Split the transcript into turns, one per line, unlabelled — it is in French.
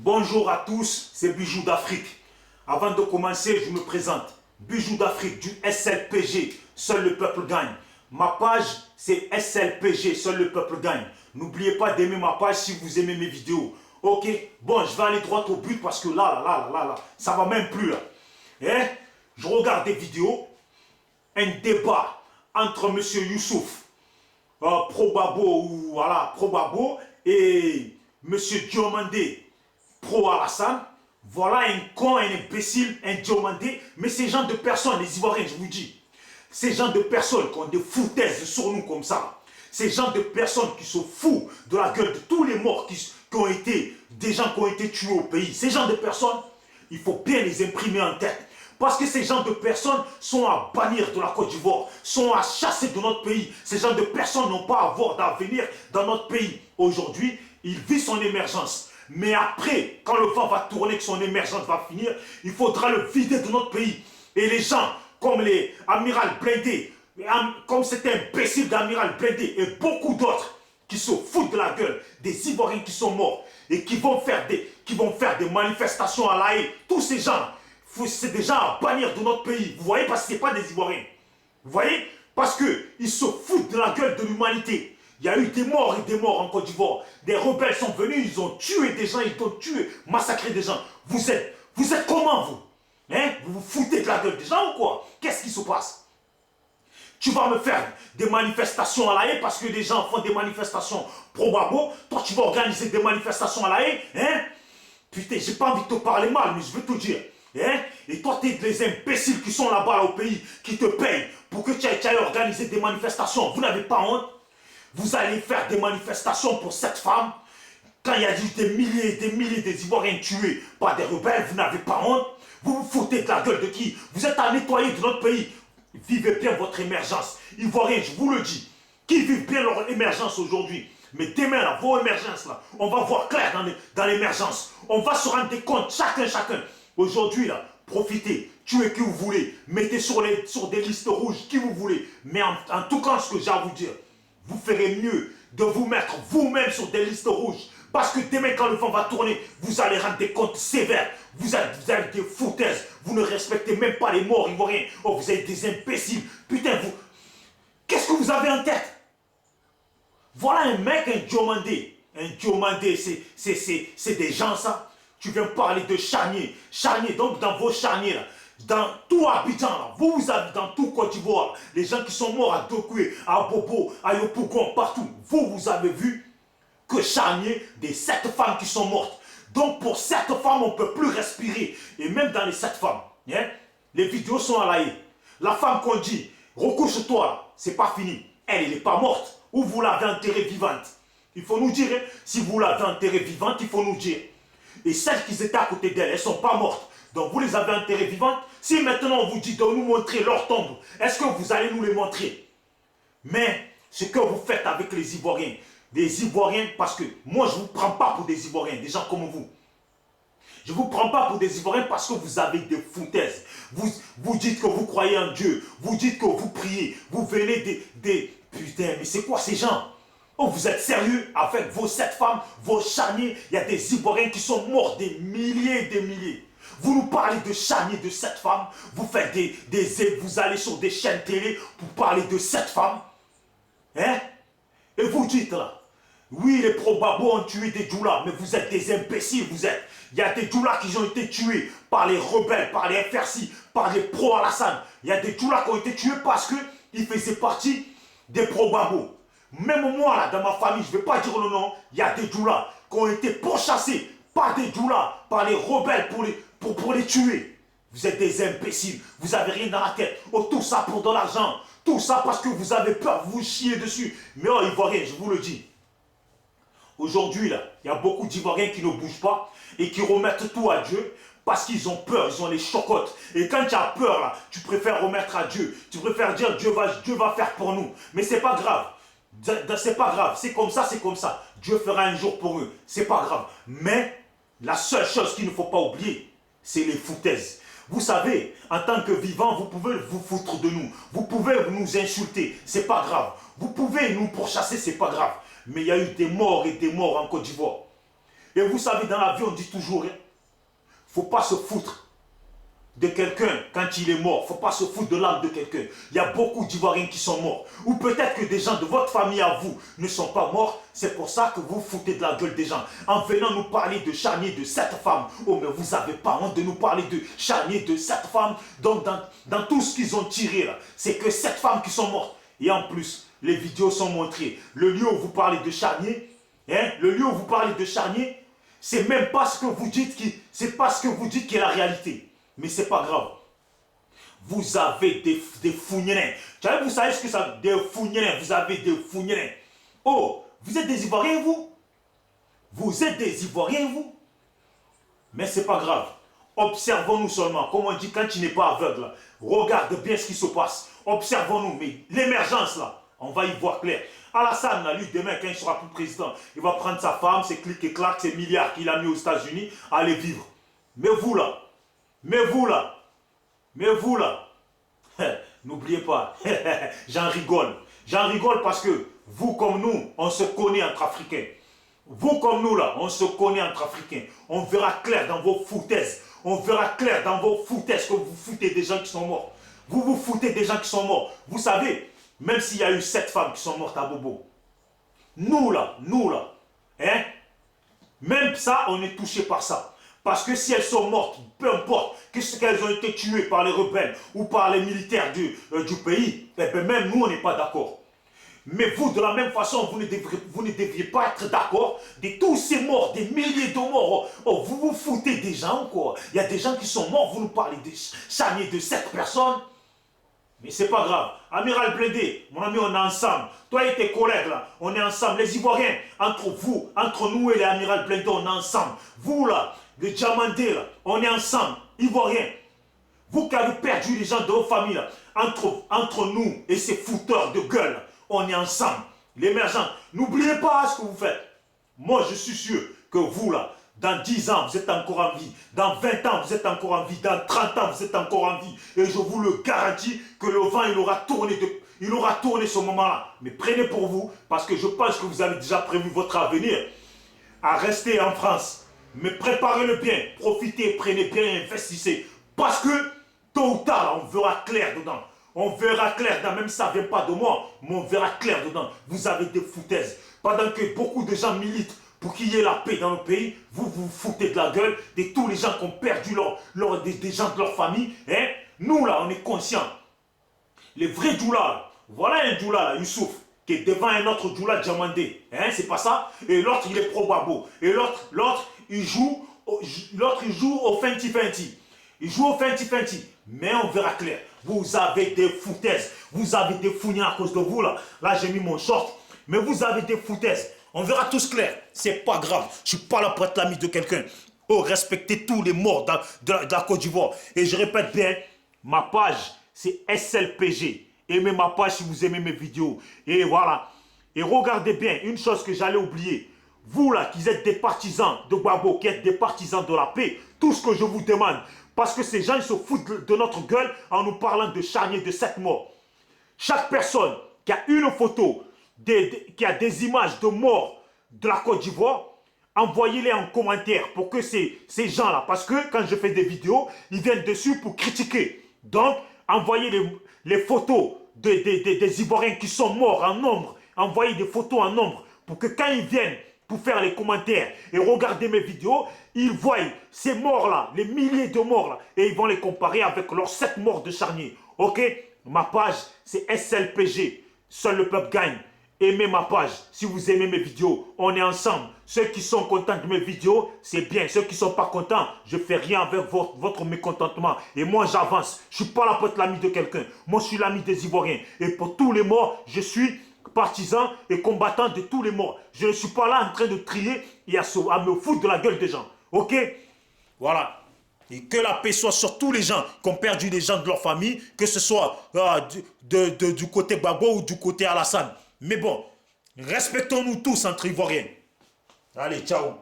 Bonjour à tous, c'est Bijoux d'Afrique. Avant de commencer, je me présente. Bijoux d'Afrique du SLPG, seul le peuple gagne. Ma page, c'est SLPG, seul le peuple gagne. N'oubliez pas d'aimer ma page si vous aimez mes vidéos. Ok, bon, je vais aller droit au but parce que là, ça va même plus là. Hein? Je regarde des vidéos, un débat entre M. Youssouf, Pro-Babo, et M. Diomandé, pro-Alassane. Voilà un con, un imbécile, un Diomandé. Mais ces gens de personnes, les Ivoiriens, je vous dis, ces gens de personnes qui ont des foutaises sur nous comme ça, ces gens de personnes qui se foutent de la gueule de tous les morts qui ont été, des gens qui ont été tués au pays, ces gens de personnes, il faut bien les imprimer en tête. Parce que ces gens de personnes sont à bannir de la Côte d'Ivoire, sont à chasser de notre pays. Ces gens de personnes n'ont pas à avoir d'avenir dans notre pays. Aujourd'hui, il vit son émergence. Mais après, quand le vent va tourner, que son émergence va finir, il faudra le vider de notre pays. Et les gens, comme les Amiral Blindé, comme cet imbécile d'Amiral Blindé et beaucoup d'autres qui se foutent de la gueule des Ivoiriens qui sont morts et qui vont faire des manifestations à La Haye, tous ces gens, c'est des gens à bannir de notre pays. Vous voyez, parce que ce n'est pas des Ivoiriens. Vous voyez, parce qu'ils se foutent de la gueule de l'humanité. Il y a eu des morts et des morts en Côte d'Ivoire. Des rebelles sont venus, ils ont tué des gens, ils ont tué, massacré des gens. Vous êtes comment, vous? Hein? Vous vous foutez de la gueule des gens ou quoi? Qu'est-ce qui se passe? Tu vas me faire des manifestations à La Haye parce que les gens font des manifestations pro-Babo. Toi, tu vas organiser des manifestations à La Haye. Hein? Putain, j'ai pas envie de te parler mal, mais je veux te dire. Hein? Et toi, tu es des imbéciles qui sont là-bas au pays, qui te payent pour que tu ailles organiser des manifestations. Vous n'avez pas honte? Vous allez faire des manifestations pour cette femme. Quand il y a eu des milliers et des milliers d'Ivoiriens tués par des rebelles, vous n'avez pas honte? Vous vous foutez de la gueule de qui? Vous êtes à nettoyer de notre pays. Vivez bien votre émergence. Ivoiriens, je vous le dis, qui vivent bien leur émergence aujourd'hui. Mais demain, là, vos émergences, là, on va voir clair dans l'émergence. On va se rendre compte, chacun. Aujourd'hui, là, profitez, tuez qui vous voulez, mettez sur des listes rouges qui vous voulez. Mais en tout cas, ce que j'ai à vous dire, vous ferez mieux de vous mettre vous-même sur des listes rouges. Parce que demain, quand le vent va tourner, vous allez rendre des comptes sévères. Vous avez des foutaises. Vous ne respectez même pas les morts ivoiriens. Oh, vous êtes des imbéciles. Putain, vous... Qu'est-ce que vous avez en tête? Voilà un mec, un Diomandé. Un Diomandé, c'est des gens, ça. Tu viens parler de charnier. Charnier, donc dans vos charniers, là. Dans tout Abidjan, là, vous avez dans tout Côte d'Ivoire, les gens qui sont morts à Dokwe, à Bobo, à Yopougon, partout, vous avez vu que charnier des 7 femmes qui sont mortes. Donc pour 7 femmes, on ne peut plus respirer. Et même dans les 7 femmes, hein, les vidéos sont à La Haye. La femme qu'on dit, recouche-toi, c'est pas fini. Elle n'est pas morte. Ou vous l'avez enterrée vivante. Il faut nous dire, hein, si vous l'avez enterrée vivante, il faut nous dire. Et celles qui étaient à côté d'elle, elles ne sont pas mortes. Donc vous les avez enterrées vivantes. Si maintenant on vous dit de nous montrer leur tombe, est-ce que vous allez nous les montrer? Mais ce que vous faites avec les Ivoiriens, des Ivoiriens, parce que moi je ne vous prends pas pour des Ivoiriens, des gens comme vous. Je ne vous prends pas pour des Ivoiriens parce que vous avez des foutaises. Vous dites que vous croyez en Dieu, vous dites que vous priez, vous venez des... Putain, mais c'est quoi ces gens? Oh, vous êtes sérieux avec vos 7 femmes, vos charniers? Il y a des Ivoiriens qui sont morts, des milliers et des milliers. Vous nous parlez de charniers de 7 femmes, vous faites vous allez sur des chaînes télé pour parler de 7 femmes. Hein? Et vous dites là, oui, les pro-Babo ont tué des djoulas, mais vous êtes des imbéciles, vous êtes. Il y a des djoulas qui ont été tués par les rebelles, par les FRC, par les pro-Alassane. Il y a des djoulas qui ont été tués parce qu'ils faisaient partie des pro-Babo. Même moi, là, dans ma famille, je ne vais pas dire le nom, il y a des djoulas qui ont été pourchassés par des djoulas, par les rebelles pour les tuer. Vous êtes des imbéciles, vous n'avez rien dans la tête. Oh, tout ça pour de l'argent, tout ça parce que vous avez peur, vous chiez dessus. Mais oh, Ivoiriens, je vous le dis, aujourd'hui, là, il y a beaucoup d'Ivoiriens qui ne bougent pas et qui remettent tout à Dieu parce qu'ils ont peur, ils ont les chocottes. Et quand tu as peur, là, tu préfères remettre à Dieu. Tu préfères dire Dieu va faire pour nous. Mais c'est pas grave. C'est pas grave, c'est comme ça, Dieu fera un jour pour eux, c'est pas grave. Mais la seule chose qu'il ne faut pas oublier, c'est les foutaises. Vous savez, en tant que vivant, vous pouvez vous foutre de nous. Vous pouvez nous insulter, c'est pas grave. Vous pouvez nous pourchasser, c'est pas grave. Mais il y a eu des morts et des morts en Côte d'Ivoire. Et vous savez, dans la vie, on dit toujours, faut pas se foutre de quelqu'un quand il est mort. Faut pas se foutre de l'âme de quelqu'un. Il y a beaucoup d'Ivoiriens qui sont morts. Ou peut-être que des gens de votre famille à vous ne sont pas morts. C'est pour ça que vous foutez de la gueule des gens. En venant nous parler de charnier de cette femme. Oh, mais vous n'avez pas honte de nous parler de charnier de cette femme. Donc, dans tout ce qu'ils ont tiré là, c'est que 7 femmes qui sont mortes. Et en plus, les vidéos sont montrées. Le lieu où vous parlez de charnier, le lieu où vous parlez de charnier, c'est même pas ce que vous dites c'est pas ce que vous dites qui est la réalité. Mais c'est pas grave. Vous avez des fougnelins. Vous savez ce que ça veut dire? Des fougnelins. Vous avez des fougnelins. Oh, vous êtes des Ivoiriens, vous? Vous êtes des Ivoiriens, vous? Mais c'est pas grave. Observons-nous seulement. Comme on dit, quand tu n'es pas aveugle, regarde bien ce qui se passe. Observons-nous. Mais l'émergence, là, on va y voir clair. Alassane, lui, demain, quand il sera plus président, il va prendre sa femme, ses clics et claques, ses milliards qu'il a mis aux États-Unis, à aller vivre. Mais vous, là, n'oubliez pas, j'en rigole parce que vous comme nous, on se connaît entre Africains. Vous comme nous là, on se connaît entre Africains. On verra clair dans vos foutaises. On verra clair dans vos foutaises que vous foutez des gens qui sont morts. Vous vous foutez des gens qui sont morts. Vous savez, même s'il y a eu 7 femmes qui sont mortes à Bobo, nous là, même ça, on est touché par ça. Parce que si elles sont mortes, peu importe, qu'elles ont été tuées par les rebelles ou par les militaires du pays, eh bien même nous, on n'est pas d'accord. Mais vous, de la même façon, vous ne devriez pas être d'accord de tous ces morts, des milliers de morts. Oh, vous vous foutez des gens, quoi. Il y a des gens qui sont morts, vous nous parlez de charnier de 7 personnes. Mais c'est pas grave. Amiral Blindé, mon ami, on est ensemble. Toi et tes collègues là, on est ensemble. Les Ivoiriens, entre nous et les Amiral Blindé, on est ensemble. Vous là, les Diamandé là, on est ensemble. Ivoiriens. Vous qui avez perdu les gens de vos familles là, entre nous et ces fouteurs de gueule, on est ensemble. L'émergent, n'oubliez pas ce que vous faites. Moi, je suis sûr que vous là, dans 10 ans, vous êtes encore en vie. Dans 20 ans, vous êtes encore en vie. Dans 30 ans, vous êtes encore en vie. Et je vous le garantis que le vent, il aura tourné ce moment-là. Mais prenez pour vous, parce que je pense que vous avez déjà prévu votre avenir à rester en France. Mais préparez-le bien. Profitez, prenez bien, investissez. Parce que, tôt ou tard, on verra clair dedans. On verra clair dedans. Même si ça ne vient pas de moi, mais on verra clair dedans. Vous avez des foutaises. Pendant que beaucoup de gens militent pour qu'il y ait la paix dans le pays, vous vous foutez de la gueule de tous les gens qui ont perdu des gens de leur famille. Nous, là, on est conscients. Les vrais Djoula, voilà un Djoula, là, Youssouf, qui est devant un autre Djoula Diamandé. C'est pas ça? Et l'autre, il est pro-babo. Et l'autre, il joue au Fenty-Fenty. Il joue au Fenty-Fenty. Mais on verra clair. Vous avez des foutaises. Vous avez des fougnants à cause de vous, là. Là, j'ai mis mon short. Mais vous avez des foutaises. On verra tous clair. C'est pas grave. Je suis pas là pour être l'ami de quelqu'un. Oh, respectez tous les morts de la Côte d'Ivoire. Et je répète bien, ma page, c'est SLPG. Aimez ma page si vous aimez mes vidéos. Et voilà. Et regardez bien, une chose que j'allais oublier. Vous là, qui êtes des partisans de Gbagbo, qui êtes des partisans de la paix, tout ce que je vous demande, parce que ces gens, ils se foutent de notre gueule en nous parlant de charnier de 7 morts. Chaque personne qui a une photo, qui a des images de morts de la Côte d'Ivoire, envoyez-les en commentaire pour que ces gens-là, parce que quand je fais des vidéos, ils viennent dessus pour critiquer. Donc, envoyez les photos des Ivoiriens qui sont morts en nombre, envoyez des photos en nombre pour que quand ils viennent pour faire les commentaires et regarder mes vidéos, ils voient ces morts-là, les milliers de morts-là, et ils vont les comparer avec leurs 7 morts de charnier. Ok? Ma page, c'est SLPG. Seul le peuple gagne. Aimez ma page. Si vous aimez mes vidéos, on est ensemble. Ceux qui sont contents de mes vidéos, c'est bien. Ceux qui ne sont pas contents, je ne fais rien avec votre mécontentement. Et moi, j'avance. Je ne suis pas là pour être l'ami de quelqu'un. Moi, je suis l'ami des Ivoiriens. Et pour tous les morts, je suis partisan et combattant de tous les morts. Je ne suis pas là en train de trier et à me foutre de la gueule des gens. Ok? Voilà. Et que la paix soit sur tous les gens qui ont perdu des gens de leur famille, que ce soit du côté Gbagbo ou du côté Alassane. Mais bon, respectons-nous tous entre Ivoiriens. Allez, ciao.